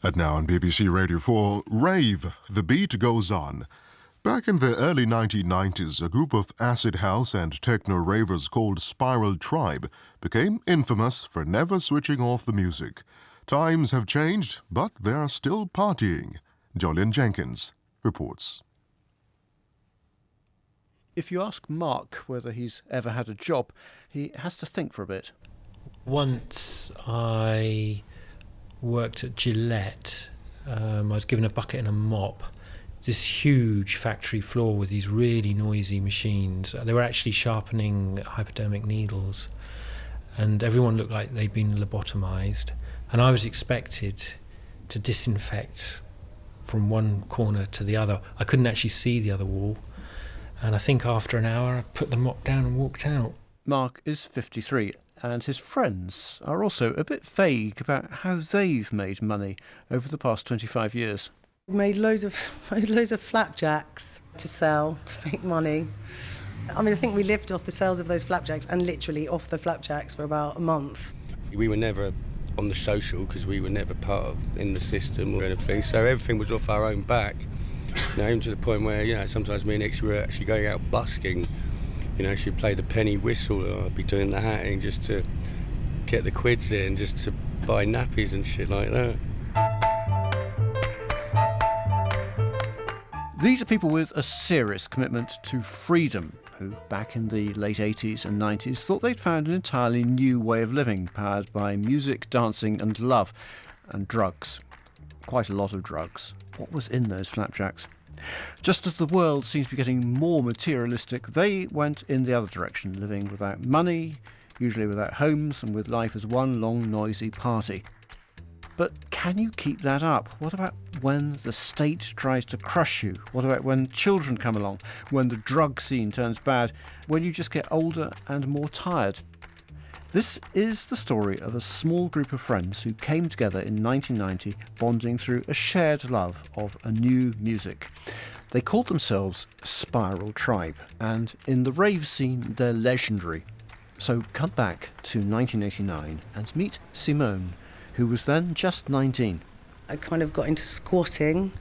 And now on BBC Radio 4, Rave, The Beat Goes On. Back in the early 1990s, a group of acid house and techno ravers called Spiral Tribe became infamous for never switching off the music. Times have changed, but they are still partying. Jolyon Jenkins reports. If you ask Mark whether he's ever had a job, he has to think for a bit. Once I worked at Gillette. I was given a bucket and a mop. This huge factory floor with these really noisy machines. They were actually sharpening hypodermic needles, and everyone looked like they'd been lobotomized. And I was expected to disinfect from one corner to the other. I couldn't actually see the other wall. And I think after an hour, I put the mop down and walked out. Mark is 53, and his friends are also a bit vague about how they've made money over the past 25 years. We made loads of flapjacks to sell, to make money. I mean, I think we lived off the sales of those flapjacks and literally off the flapjacks for about a month. We were never on the social because we were never part of in the system or anything, so everything was off our own back. You know, even to the point where, sometimes me and Ixie were actually going out busking. She'd play the penny whistle, or I'd be doing the hatting just to get the quids in, just to buy nappies and shit like that. These are people with a serious commitment to freedom, who back in the late 80s and 90s thought they'd found an entirely new way of living, powered by music, dancing and love, and drugs. Quite a lot of drugs. What was in those flapjacks? Just as the world seems to be getting more materialistic, they went in the other direction, living without money, usually without homes, and with life as one long noisy party. But can you keep that up? What about when the state tries to crush you? What about when children come along? When the drug scene turns bad? When you just get older and more tired? This is the story of a small group of friends who came together in 1990, bonding through a shared love of a new music. They called themselves Spiral Tribe, and in the rave scene they're legendary. So come back to 1989 and meet Simone, who was then just 19. I kind of got into squatting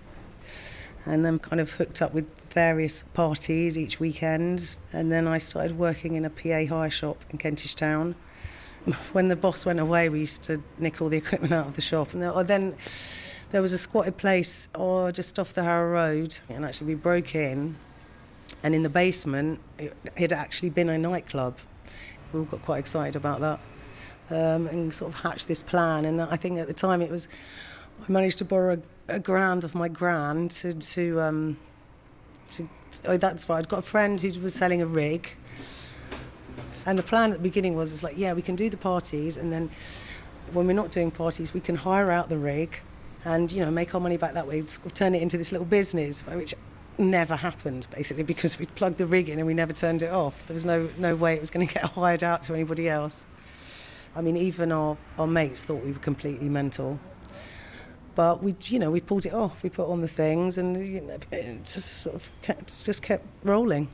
and then kind of hooked up with various parties each weekend, and then I started working in a PA hire shop in Kentish Town. When the boss went away, we used to nick all the equipment out of the shop. And then there was a squatted place just off the Harrow Road, and actually we broke in, and in the basement it had actually been a nightclub. We all got quite excited about that, and sort of hatched this plan. And I think at the time I managed to borrow a grand of my gran that's right. I'd got a friend who was selling a rig. And the plan at the beginning was we can do the parties, and then when we're not doing parties, we can hire out the rig and, make our money back that way, sort of turn it into this little business, which never happened, basically, because we plugged the rig in and we never turned it off. There was no way it was going to get hired out to anybody else. I mean, even our mates thought we were completely mental. But we pulled it off. We put on the things, and it just kept rolling.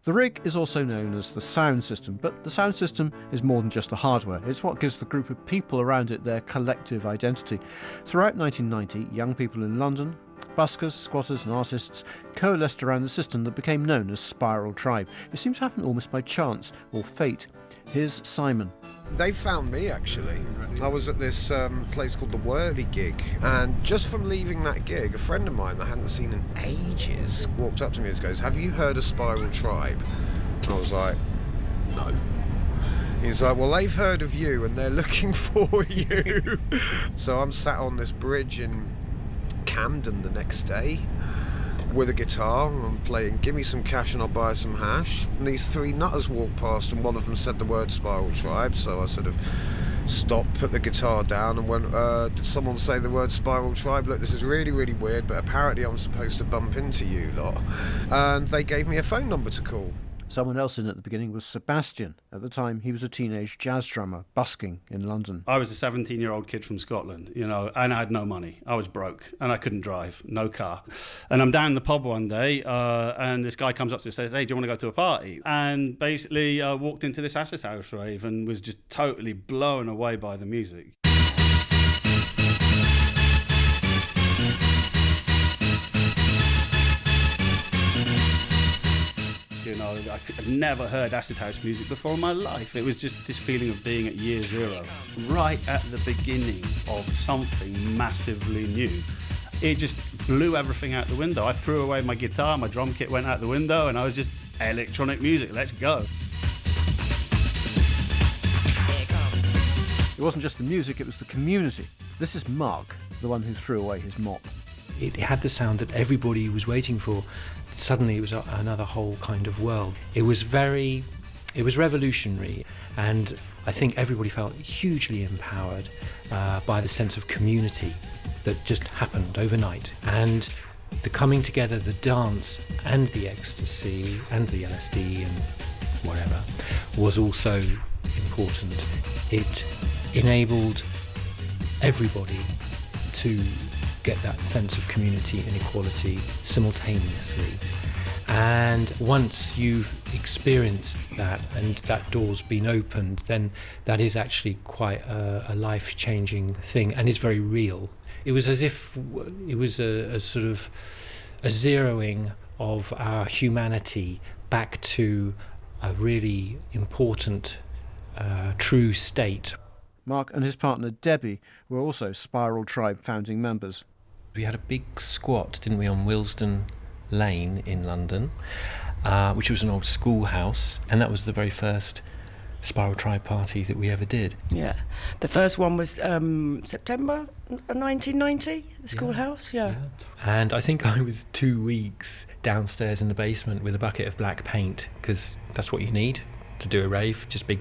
The rig is also known as the sound system, but the sound system is more than just the hardware. It's what gives the group of people around it their collective identity. Throughout 1990, young people in London, buskers, squatters and artists coalesced around the system that became known as Spiral Tribe. It seems to happen almost by chance or fate. Here's Simon. They found me, actually. I was at this place called the Whirly gig, and just from leaving that gig, a friend of mine that I hadn't seen in ages walked up to me and goes, "Have you heard of Spiral Tribe?" And I was like, "No." He's like, "Well, they've heard of you and they're looking for you." So I'm sat on this bridge in Camden the next day with a guitar, and I'm playing "Give Me Some Cash and I'll Buy Some Hash," and these three nutters walked past, and one of them said the word Spiral Tribe, so I sort of stopped, put the guitar down and went, "Did someone say the word Spiral Tribe? Look, this is really, really weird, but apparently I'm supposed to bump into you lot." And they gave me a phone number to call. Someone else in at the beginning was Sebastian. At the time, he was a teenage jazz drummer, busking in London. I was a 17-year-old kid from Scotland, and I had no money. I was broke, and I couldn't drive, no car. And I'm down in the pub one day, and this guy comes up to me and says, "Hey, do you want to go to a party?" And basically walked into this acid house rave and was just totally blown away by the music. I'd never heard acid house music before in my life. It was just this feeling of being at year zero, right at the beginning of something massively new. It just blew everything out the window. I threw away my guitar, my drum kit went out the window, and I was just, electronic music, let's go. It wasn't just the music, it was the community. This is Mark, the one who threw away his mop. It had the sound that everybody was waiting for. Suddenly it was another whole kind of world. It was revolutionary, and I think everybody felt hugely empowered by the sense of community that just happened overnight. And the coming together, the dance and the ecstasy and the LSD and whatever was also important. It enabled everybody to get that sense of community and equality simultaneously. And once you've experienced that and that door's been opened, then that is actually quite a life-changing thing, and it's very real. It was as if it was a sort of a zeroing of our humanity back to a really important, true state. Mark and his partner Debbie were also Spiral Tribe founding members. We had a big squat, didn't we, on Willesden Lane in London, which was an old schoolhouse, and that was the very first Spiral Tribe party that we ever did. Yeah, the first one was September 1990, the schoolhouse, yeah. And I think I was 2 weeks downstairs in the basement with a bucket of black paint, because that's what you need to do a rave, just big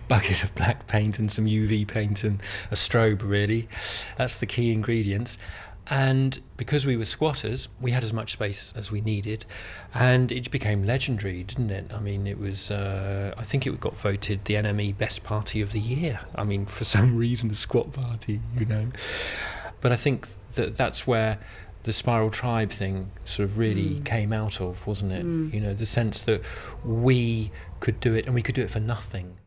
bucket of black paint and some UV paint and a strobe, really. That's the key ingredients. And because we were squatters, we had as much space as we needed, and it became legendary, didn't it? I mean, it was, I think it got voted the NME Best Party of the Year. I mean, for some reason, a squat party, you know. But I think that's where the Spiral Tribe thing sort of really came out of, wasn't it? You know, the sense that we could do it, and we could do it for nothing.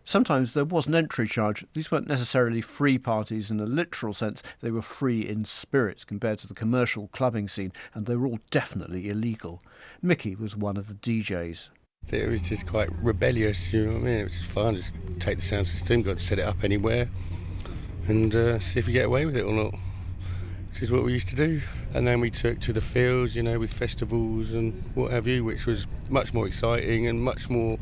Sometimes there was an entry charge. These weren't necessarily free parties in a literal sense. They were free in spirit compared to the commercial clubbing scene, and they were all definitely illegal. Mickey was one of the DJs. It was just quite rebellious, you know what I mean? It was just fun, just take the sound system, got to set it up anywhere, and see if we get away with it or not, which is what we used to do. And then we took to the fields, you know, with festivals and what have you, which was much more exciting and much more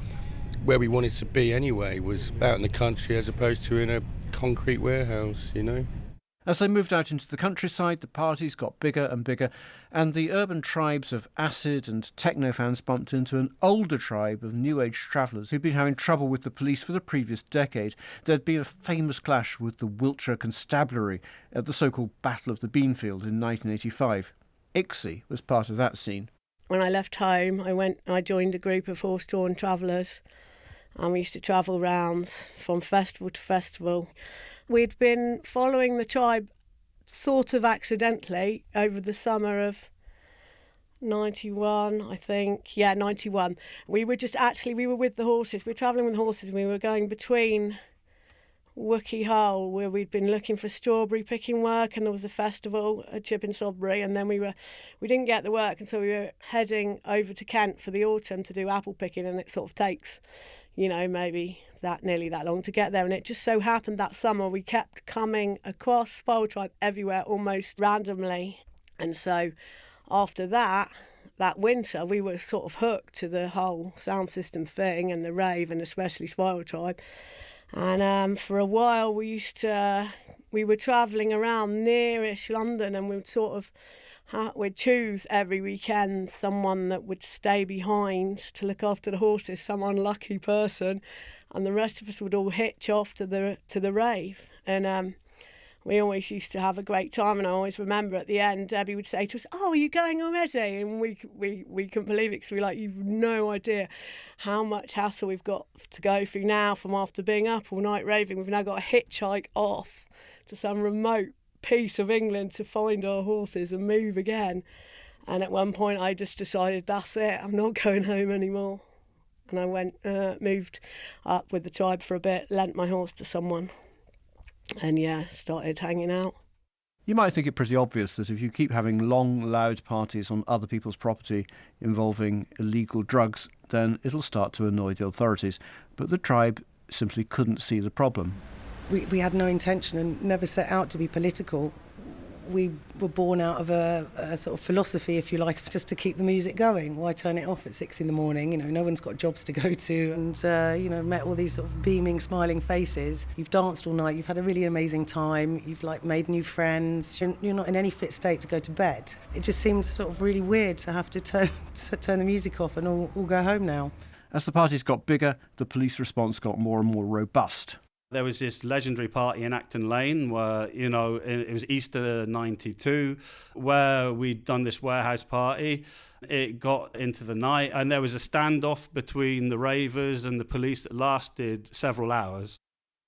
where we wanted to be anyway, was out in the country as opposed to in a concrete warehouse, you know. As they moved out into the countryside, the parties got bigger and bigger, and the urban tribes of acid and techno fans bumped into an older tribe of New Age travellers who'd been having trouble with the police for the previous decade. There'd been a famous clash with the Wiltshire Constabulary at the so-called Battle of the Beanfield in 1985. Ixie was part of that scene. When I left home, I joined a group of horse-drawn travellers, and we used to travel round from festival to festival. We'd been following the tribe sort of accidentally over the summer of 91, I think. Yeah, 91. We were with the horses. We were travelling with the horses, and we were going between Wookey Hole, where we'd been looking for strawberry picking work, and there was a festival at Chipping Sodbury, and then we didn't get the work, and so we were heading over to Kent for the autumn to do apple picking, and it sort of takes, you know, maybe nearly that long to get there. And it just so happened that summer we kept coming across Spiral Tribe everywhere almost randomly. And so after that winter, we were sort of hooked to the whole sound system thing and the rave, and especially Spiral Tribe. And for a while we were travelling around nearish London, and we'd choose every weekend someone that would stay behind to look after the horses, some unlucky person, and the rest of us would all hitch off to the rave. And we always used to have a great time, and I always remember at the end Debbie would say to us, "Oh, are you going already?" And we couldn't believe it, because we were like, "You've no idea how much hassle we've got to go through now from after being up all night raving. We've now got to hitchhike off to some remote piece of England to find our horses and move again." And at one point I just decided, that's it, I'm not going home anymore. And I moved up with the tribe for a bit, lent my horse to someone, and started hanging out. You might think it pretty obvious that if you keep having long, loud parties on other people's property involving illegal drugs, then it'll start to annoy the authorities. But the tribe simply couldn't see the problem. We had no intention and never set out to be political. We were born out of a sort of philosophy, if you like, of just to keep the music going. Why turn it off at 6 a.m? No one's got jobs to go to, and met all these sort of beaming, smiling faces. You've danced all night. You've had a really amazing time. You've made new friends. You're not in any fit state to go to bed. It just seems sort of really weird to have to turn the music off and all go home now. As the parties got bigger, the police response got more and more robust. There was this legendary party in Acton Lane where, it was Easter 92, where we'd done this warehouse party. It got into the night and there was a standoff between the ravers and the police that lasted several hours.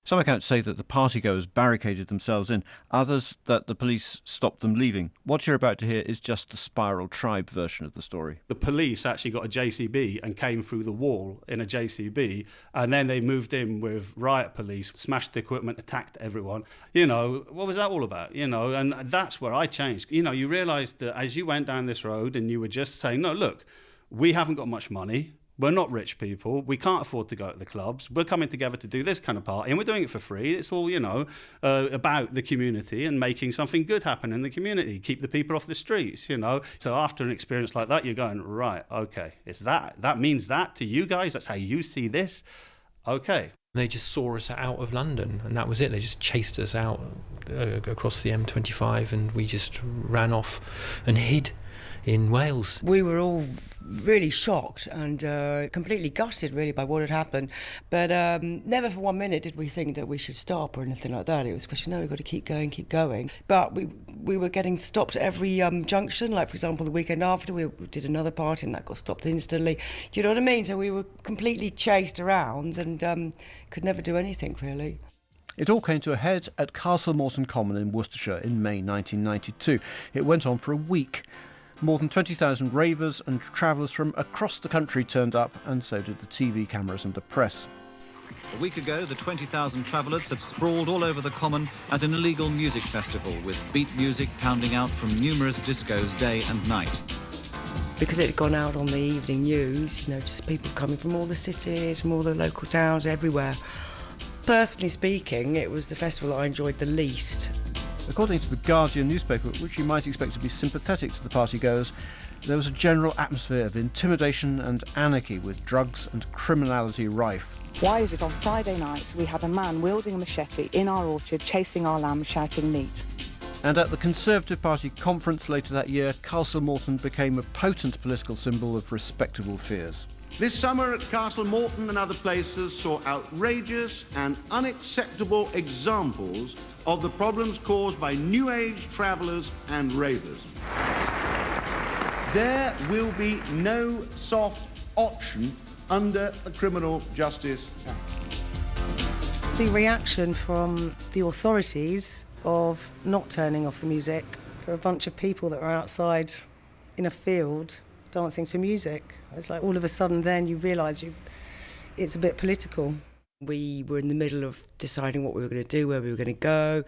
Some accounts say that the partygoers barricaded themselves in, others that the police stopped them leaving. What you're about to hear is just the Spiral Tribe version of the story. The police actually got a JCB and came through the wall in a JCB, and then they moved in with riot police, smashed the equipment, attacked everyone. What was that all about? And that's where I changed. You realised that as you went down this road and you were just saying, no, look, we haven't got much money. We're not rich people. We can't afford to go to the clubs. We're coming together to do this kind of party, and we're doing it for free. It's all, about the community and making something good happen in the community. Keep the people off the streets, So after an experience like that, you're going, right, okay, it's that means that to you guys. That's how you see this. Okay. They just saw us out of London, and that was it. They just chased us out across the M25, and we just ran off and hid in Wales. We were all really shocked and completely gutted really by what had happened, but never for 1 minute did we think that we should stop or anything like that. It was a question, no, we've got to keep going. But we were getting stopped at every junction. Like, for example, the weekend after we did another party and that got stopped instantly. Do you know what I mean? So we were completely chased around and could never do anything really. It all came to a head at Castle Morton Common in Worcestershire in May 1992. It went on for a week. More than 20,000 ravers and travellers from across the country turned up, and so did the TV cameras and the press. A week ago, the 20,000 travellers had sprawled all over the Common at an illegal music festival, with beat music pounding out from numerous discos day and night. Because it had gone out on the evening news, just people coming from all the cities, from all the local towns, everywhere. Personally speaking, it was the festival I enjoyed the least. According to the Guardian newspaper, which you might expect to be sympathetic to the partygoers, there was a general atmosphere of intimidation and anarchy, with drugs and criminality rife. Why is it on Friday night we had a man wielding a machete in our orchard chasing our lamb shouting meat? And at the Conservative Party conference later that year, Castle Morton became a potent political symbol of respectable fears. This summer at Castle Morton and other places saw outrageous and unacceptable examples of the problems caused by New Age travellers and ravers. There will be no soft option under the Criminal Justice Act. The reaction from the authorities of not turning off the music for a bunch of people that were outside in a field dancing to music. It's like all of a sudden then you realise it's a bit political. We were in the middle of deciding what we were going to do, where we were going to go.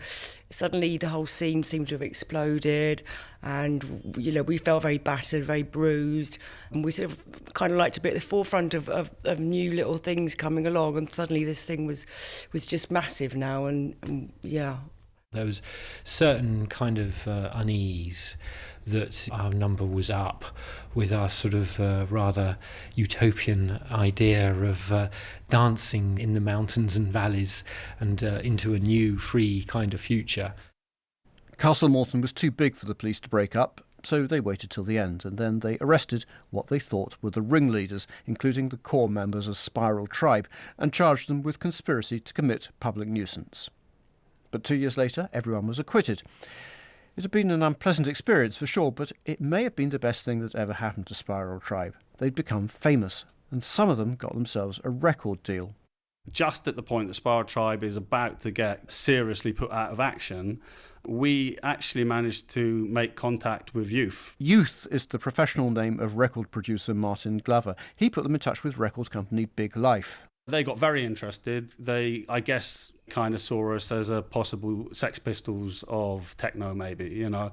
Suddenly the whole scene seemed to have exploded and, we felt very battered, very bruised. And we sort of kind of like to be at the forefront of new little things coming along, and suddenly this thing was just massive now and yeah. There was certain kind of unease that our number was up with our sort of rather utopian idea of dancing in the mountains and valleys and into a new, free kind of future. Castle Morton was too big for the police to break up, so they waited till the end, and then they arrested what they thought were the ringleaders, including the core members of Spiral Tribe, and charged them with conspiracy to commit public nuisance. But 2 years later, everyone was acquitted. It had been an unpleasant experience for sure, but it may have been the best thing that ever happened to Spiral Tribe. They'd become famous, and some of them got themselves a record deal. Just at the point that Spiral Tribe is about to get seriously put out of action, we actually managed to make contact with Youth. Youth is the professional name of record producer Martin Glover. He put them in touch with record company Big Life. They got very interested. They, I guess, kind of saw us as a possible Sex Pistols of techno, maybe, you know.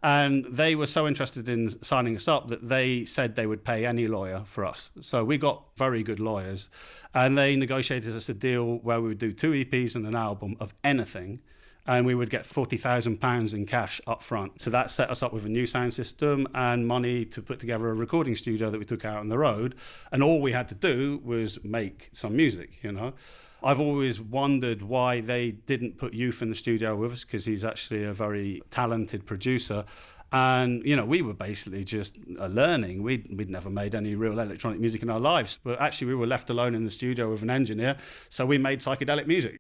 And they were so interested in signing us up that they said they would pay any lawyer for us. So we got very good lawyers, and they negotiated us a deal where we would do 2 EPs and an album of anything, and we would get £40,000 in cash up front. So that set us up with a new sound system and money to put together a recording studio that we took out on the road. And all we had to do was make some music, you know. I've always wondered why they didn't put Youth in the studio with us, because he's actually a very talented producer. And, you know, we were basically just learning. We'd never made any real electronic music in our lives. But actually, we were left alone in the studio with an engineer, so we made psychedelic music.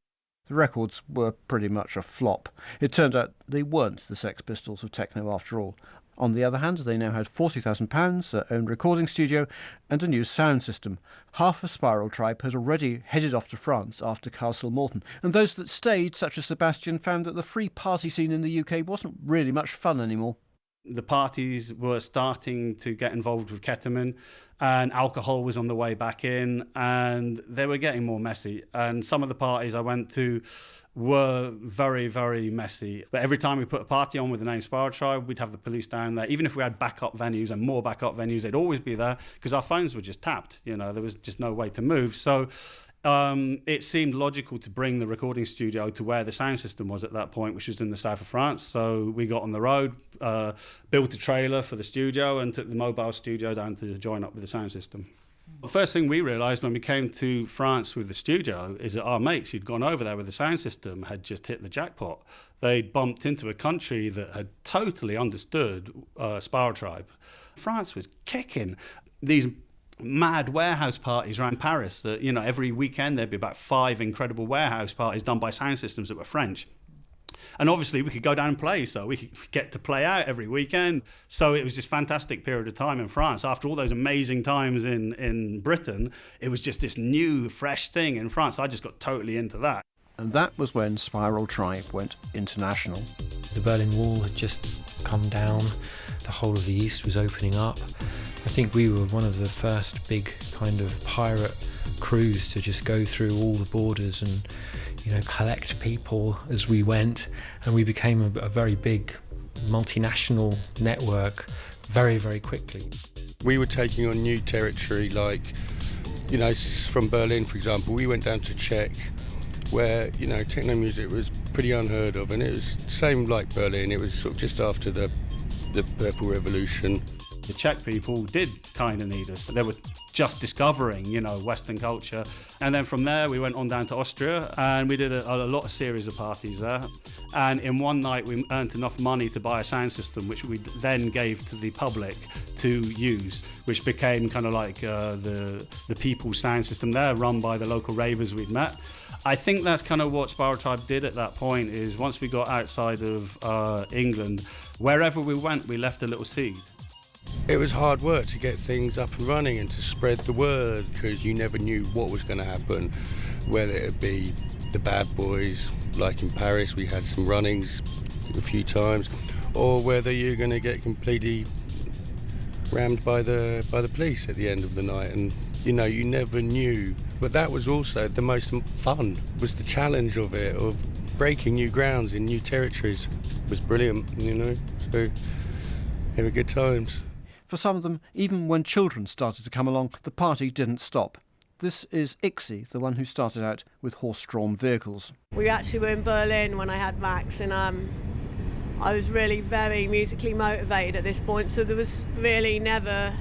The records were pretty much a flop. It turned out they weren't the Sex Pistols of techno after all. On the other hand, they now had £40,000, their own recording studio, and a new sound system. Half of Spiral Tribe had already headed off to France after Castle Morton, and those that stayed, such as Sebastian, found that the free party scene in the UK wasn't really much fun anymore. The parties were starting to get involved with ketamine, and alcohol was on the way back in, and they were getting more messy. And some of the parties I went to were very, very messy. But every time we put a party on with the name Spiral Tribe, we'd have the police down there. Even if we had backup venues and more backup venues, they'd always be there because our phones were just tapped. You know, there was just no way to move. So it seemed logical to bring the recording studio to where the sound system was at that point, which was in the south of France. So we got on the road, built a trailer for the studio, and took the mobile studio down to join up with the sound system. The first thing we realised when we came to France with the studio is that our mates who'd gone over there with the sound system had just hit the jackpot. They'd bumped into a country that had totally understood Spiral Tribe. France was kicking. These mad warehouse parties around Paris that, you know, every weekend there'd be about 5 incredible warehouse parties done by sound systems that were French. And obviously we could go down and play, so we could get to play out every weekend. So it was this fantastic period of time in France. After all those amazing times in Britain, it was just this new, fresh thing in France. I just got totally into that. And that was when Spiral Tribe went international. The Berlin Wall had just come down. The whole of the East was opening up. I think we were one of the first big kind of pirate crews to just go through all the borders and, you know, collect people as we went, and we became a very big multinational network very, very quickly. We were taking on new territory, like, you know, from Berlin, for example. We went down to Czech, where, you know, techno music was pretty unheard of, and it was the same like Berlin. It was sort of just after the Purple Revolution. The Czech people did kind of need us. They were just discovering, you know, Western culture. And then from there, we went on down to Austria, and we did a lot of series of parties there. And in one night, we earned enough money to buy a sound system, which we then gave to the public to use, which became kind of like the people's sound system there, run by the local ravers we'd met. I think that's kind of what Spiral Tribe did at that point, is once we got outside of England, wherever we went, we left a little seed. It was hard work to get things up and running and to spread the word, because you never knew what was going to happen, whether it be the bad boys, like in Paris, we had some runnings a few times, or whether you're going to get completely rammed by the police at the end of the night. And, you know, you never knew. But that was also the most fun, was the challenge of it, of breaking new grounds in new territories. It was brilliant, you know, so they were good times. For some of them, even when children started to come along, the party didn't stop. This is Ixie, the one who started out with horse-drawn vehicles. We actually were in Berlin when I had Max, and I was really very musically motivated at this point, so there was really never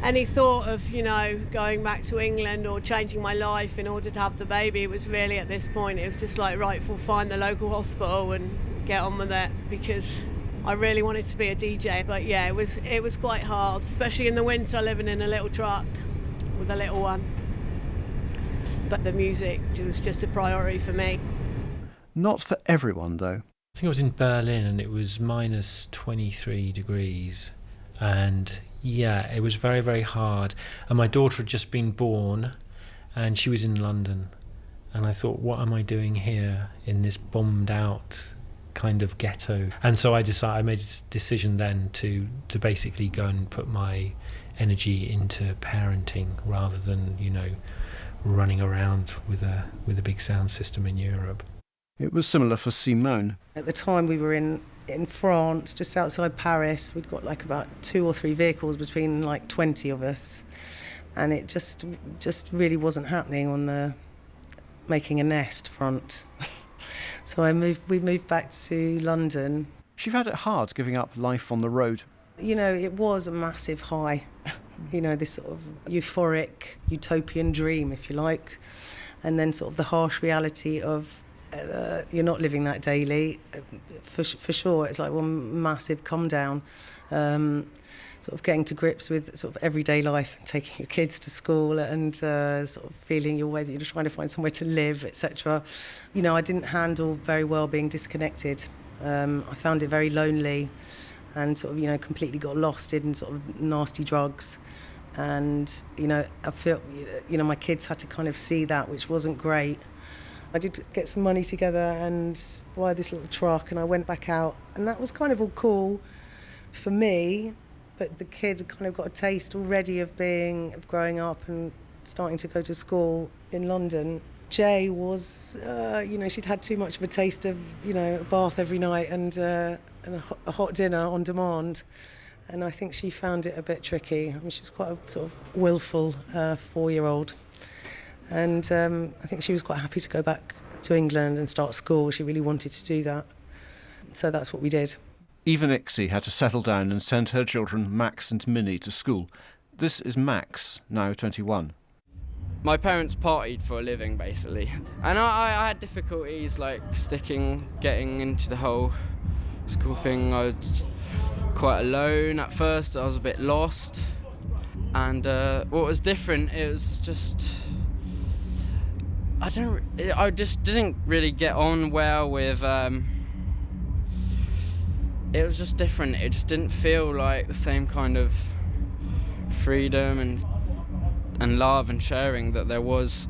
any thought of, you know, going back to England or changing my life in order to have the baby. It was really, at this point, it was just like, right, we'll find the local hospital and get on with it, because I really wanted to be a DJ. But yeah, it was quite hard, especially in the winter, living in a little truck with a little one. But the music, it was just a priority for me. Not for everyone, though. I think I was in Berlin and it was minus 23 degrees. And yeah, it was very, very hard. And my daughter had just been born and she was in London. And I thought, what am I doing here in this bombed out kind of ghetto? And so I made a decision then to basically go and put my energy into parenting rather than, you know, running around with a big sound system in Europe. It was similar for Simone. At the time we were in France, just outside Paris. We'd got like about 2 or 3 vehicles between like 20 of us, and it just really wasn't happening on the making a nest front. So we moved back to London. She found it hard giving up life on the road. You know, it was a massive high, you know, this sort of euphoric, utopian dream, if you like, and then sort of the harsh reality of you're not living that daily. For sure, it's like one massive come down, sort of getting to grips with sort of everyday life, taking your kids to school and sort of feeling your way that you're trying to find somewhere to live, etc. You know, I didn't handle very well being disconnected. I found it very lonely and sort of, you know, completely got lost in sort of nasty drugs. And, you know, I felt, you know, my kids had to kind of see that, which wasn't great. I did get some money together and buy this little truck, and I went back out, and that was kind of all cool for me, but the kids had kind of got a taste already of growing up and starting to go to school in London. Jay was, you know, she'd had too much of a taste of, you know, a bath every night and a hot dinner on demand. And I think she found it a bit tricky. I mean, she was quite a sort of willful 4-year-old. And I think she was quite happy to go back to England and start school. She really wanted to do that. So that's what we did. Even Ixie had to settle down and send her children, Max and Minnie, to school. This is Max, now 21. My parents partied for a living, basically. And I had difficulties, like, getting into the whole school thing. I was quite alone at first. I was a bit lost. And what was different, it was just... I just didn't really get on well with... it was just different. It just didn't feel like the same kind of freedom and love and sharing that there was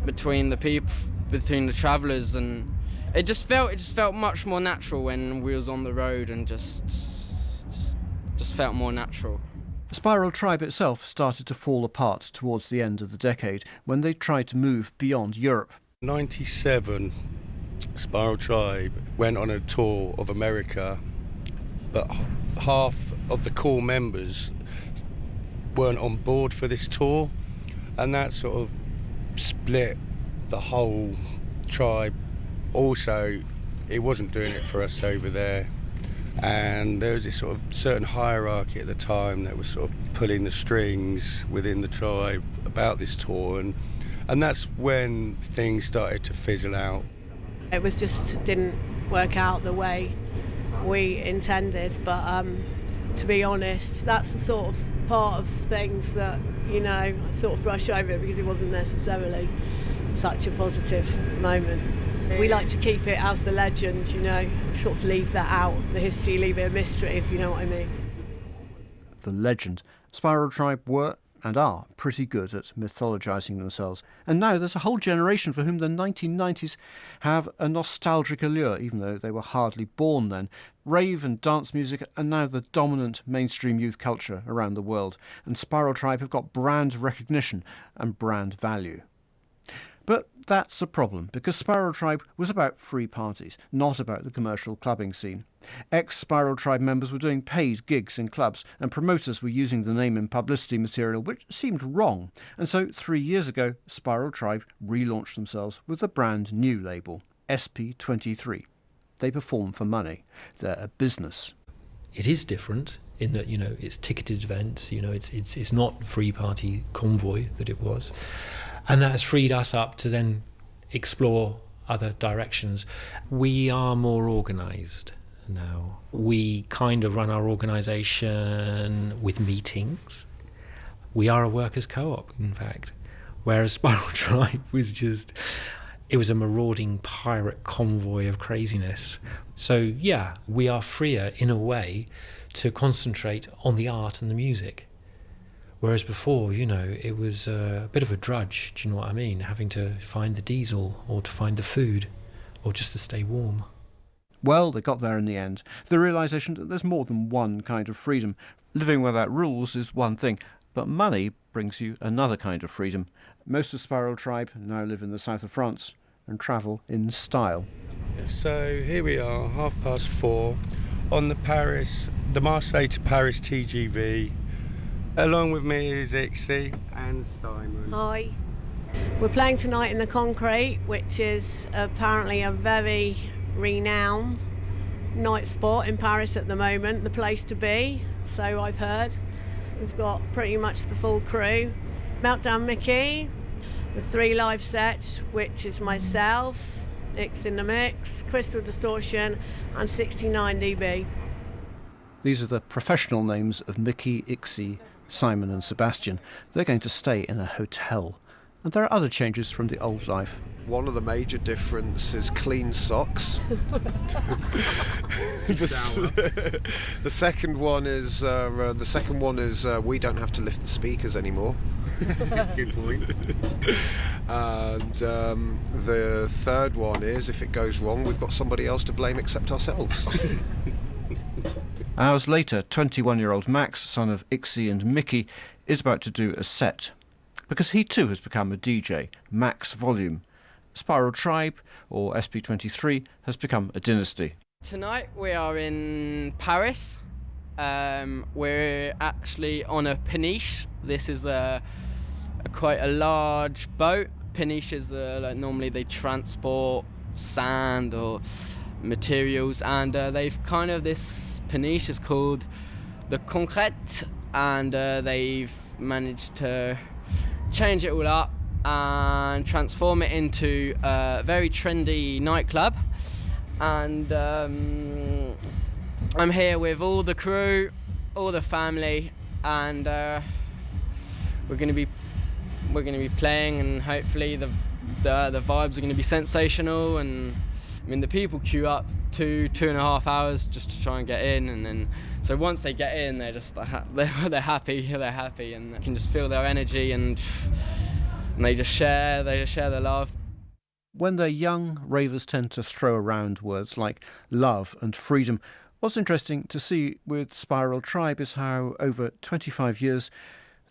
between the people, between the travellers, and it just felt much more natural when we was on the road, and just felt more natural. Spiral Tribe itself started to fall apart towards the end of the decade when they tried to move beyond Europe. 97, Spiral Tribe went on a tour of America, but half of the core members weren't on board for this tour, and that sort of split the whole tribe. Also, it wasn't doing it for us over there, and there was this sort of certain hierarchy at the time that was sort of pulling the strings within the tribe about this tour, and that's when things started to fizzle out. It was just didn't work out the way we intended, but to be honest, that's the sort of part of things that, you know, I sort of brush over because it wasn't necessarily such a positive moment. We like to keep it as the legend, you know, sort of leave that out of the history, leave it a mystery, if you know what I mean. The legend. Spiral Tribe were and are pretty good at mythologising themselves. And now there's a whole generation for whom the 1990s have a nostalgic allure, even though they were hardly born then. Rave and dance music are now the dominant mainstream youth culture around the world, and Spiral Tribe have got brand recognition and brand value. But that's a problem, because Spiral Tribe was about free parties, not about the commercial clubbing scene. Ex-Spiral Tribe members were doing paid gigs in clubs, and promoters were using the name in publicity material, which seemed wrong. And so 3 years ago, Spiral Tribe relaunched themselves with a brand new label, SP23. They perform for money. They're a business. It is different in that, you know, it's ticketed events, you know, it's not free party convoy that it was. And that has freed us up to then explore other directions. We are more organised now. We kind of run our organisation with meetings. We are a workers' co-op, in fact, whereas Spiral Tribe was just... it was a marauding pirate convoy of craziness. So, yeah, we are freer in a way to concentrate on the art and the music. Whereas before, you know, it was a bit of a drudge, do you know what I mean? Having to find the diesel or to find the food or just to stay warm. Well, they got there in the end. The realisation that there's more than one kind of freedom. Living without rules is one thing. But money brings you another kind of freedom. Most of Spiral Tribe now live in the south of France and travel in style. So here we are, 4:30, on the Marseille to Paris TGV. Along with me is Ixie and Simon. Hi. We're playing tonight in the Concrete, which is apparently a very renowned night spot in Paris at the moment, the place to be, so I've heard. We've got pretty much the full crew. Meltdown Mickey, the 3 live sets, which is myself, Ix in the mix, Crystal Distortion and 69 dB. These are the professional names of Mickey, Ixie, Simon and Sebastian. They're going to stay in a hotel. And there are other changes from the old life. One of the major differences is clean socks. The second one is we don't have to lift the speakers anymore. Good point. And the third one is, if it goes wrong, we've got somebody else to blame except ourselves. Hours later, 21-year-old Max, son of Ixie and Mickey, is about to do a set. Because he too has become a DJ, Max Volume. Spiral Tribe, or SP23, has become a dynasty. Tonight we are in Paris. We're actually on a peniche. This is quite a large boat. Peniche is like normally they transport sand or materials, and they've kind of, this peniche is called the Concrete, and they've managed to change it all up and transform it into a very trendy nightclub. And I'm here with all the crew, all the family, and we're going to be playing, and hopefully the vibes are going to be sensational. And I mean, the people queue up 2.5 hours just to try and get in, and then so once they get in, they're just they're happy, and you can just feel their energy, and they just share their love. When they're young, ravers tend to throw around words like love and freedom. What's interesting to see with Spiral Tribe is how over 25 years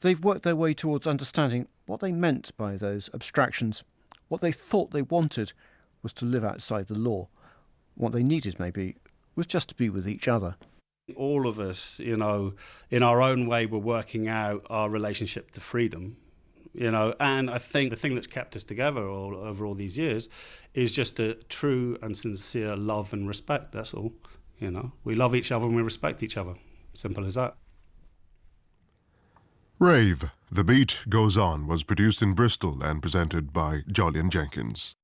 they've worked their way towards understanding what they meant by those abstractions. What they thought they wanted was to live outside the law. What they needed, maybe, was just to be with each other. All of us, in our own way, we're working out our relationship to freedom, and I think the thing that's kept us together over all these years is just a true and sincere love and respect. That's all. We love each other and we respect each other. Simple as that. Rave, The Beat Goes On was produced in Bristol and presented by Jolyon Jenkins.